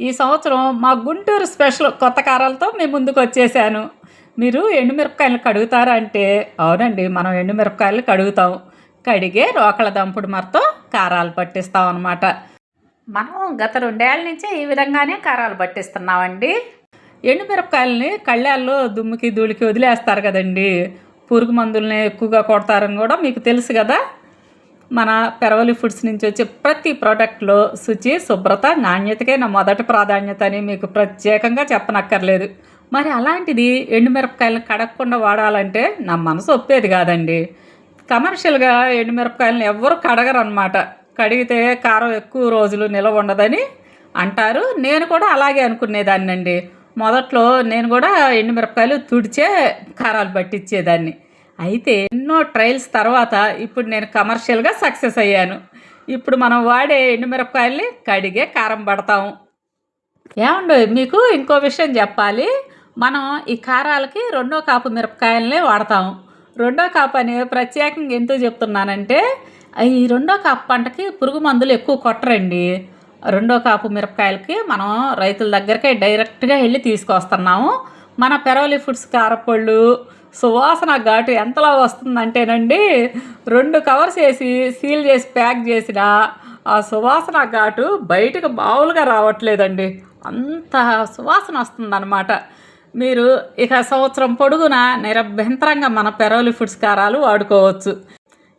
ఈ సంవత్సరం మా గుంటూరు స్పెషల్ కొత్త కారాలతో మీ ముందుకు వచ్చేసాను. మీరు ఎండుమిరపకాయలు కడుగుతారా అంటే, అవునండి, మనం ఎండుమిరపకాయలు కడుగుతాం. కడిగే రోకళ్ళ దంపుడు మరతో కారాలు పట్టిస్తాం అన్నమాట. మనం గత 2 ఏళ్ల నుంచే ఈ విధంగానే కారాలు పట్టిస్తున్నామండి. ఎండుమిరపకాయలని కళ్ళాల్లో దుమ్ముకి ధూళికి వదిలేస్తారు కదండి. పురుగు మందుల్ని ఎక్కువగా కొడతారని కూడా మీకు తెలుసు కదా. మన పెరవలి ఫుడ్స్ నుంచి వచ్చే ప్రతి ప్రోడక్ట్లో శుచి, శుభ్రత, నాణ్యతకే నా మొదటి ప్రాధాన్యత అని మీకు ప్రత్యేకంగా చెప్పనక్కర్లేదు. మరి అలాంటిది ఎండుమిరపకాయలను కడగకుండా వాడాలంటే నా మనసు ఒప్పేది కాదండి. కమర్షియల్గా ఎండుమిరపకాయలను ఎవ్వరు కడగరనమాట. కడిగితే కారం ఎక్కువ రోజులు నిలవ ఉండదని అంటారు. నేను కూడా అలాగే అనుకునేదాన్నండి. మొదట్లో నేను కూడా ఎండుమిరపకాయలు తుడిచే కారాలు పట్టించేదాన్ని. అయితే ఎన్నో ట్రయల్స్ తర్వాత ఇప్పుడు నేను కమర్షియల్గా సక్సెస్ అయ్యాను. ఇప్పుడు మనం వాడే ఎండుమిరపకాయల్ని కడిగే కారం పడతాము. ఏమండో మీకు ఇంకో విషయం చెప్పాలి. మనం ఈ కారాలకి రెండో కాపు మిరపకాయలనే వాడతాము. రెండో కాపు అని ప్రత్యేకంగా ఎందుకు చెప్తున్నానంటే, ఈ రెండో కాపు పంటకి పురుగు మందులు ఎక్కువ కొట్టరండి. రెండో కాపు మిరపకాయలకి మనం రైతుల దగ్గరకే డైరెక్ట్గా వెళ్ళి తీసుకొస్తున్నాము. మన పెరవలి ఫుడ్స్ కారపళ్ళు సువాసన ఘాటు ఎంతలా వస్తుందంటేనండి, 2 కవర్స్ వేసి సీల్ చేసి ప్యాక్ చేసిన ఆ సువాసన ఘాటు బయటకు మామూలుగా రావట్లేదండి. అంత సువాసన వస్తుందన్నమాట. మీరు ఇక సంవత్సరం పొడుగునా నిరభ్యంతరంగా మన పెరవలి ఫుడ్స్ కారాలు వాడుకోవచ్చు.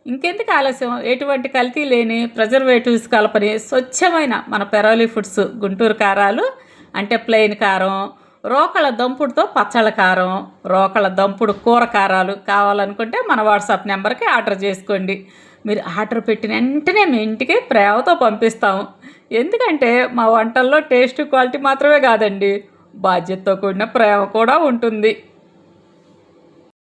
ఇంకెందుకు ఆలస్యం, ఎటువంటి కల్తీ లేని ప్రిజర్వేటివ్స్ కలపని స్వచ్ఛమైన మన పెరవలి ఫుడ్స్ గుంటూరు కారాలు అంటే ప్లెయిన్ కారం, రోకళ్ళ దంపుడుతో పచ్చళ్ళ కారం, రోకళ్ళ దంపుడు కూర కారాలు కావాలనుకుంటే మన వాట్సాప్ నెంబర్కి ఆర్డర్ చేసుకోండి. మీరు ఆర్డర్ పెట్టిన వెంటనే మీ ఇంటికి ప్రేమతో పంపిస్తాము. ఎందుకంటే మా వంటల్లో టేస్ట్, క్వాలిటీ మాత్రమే కాదండి, బాధ్యతతో కూడిన ప్రేమ కూడా ఉంటుంది.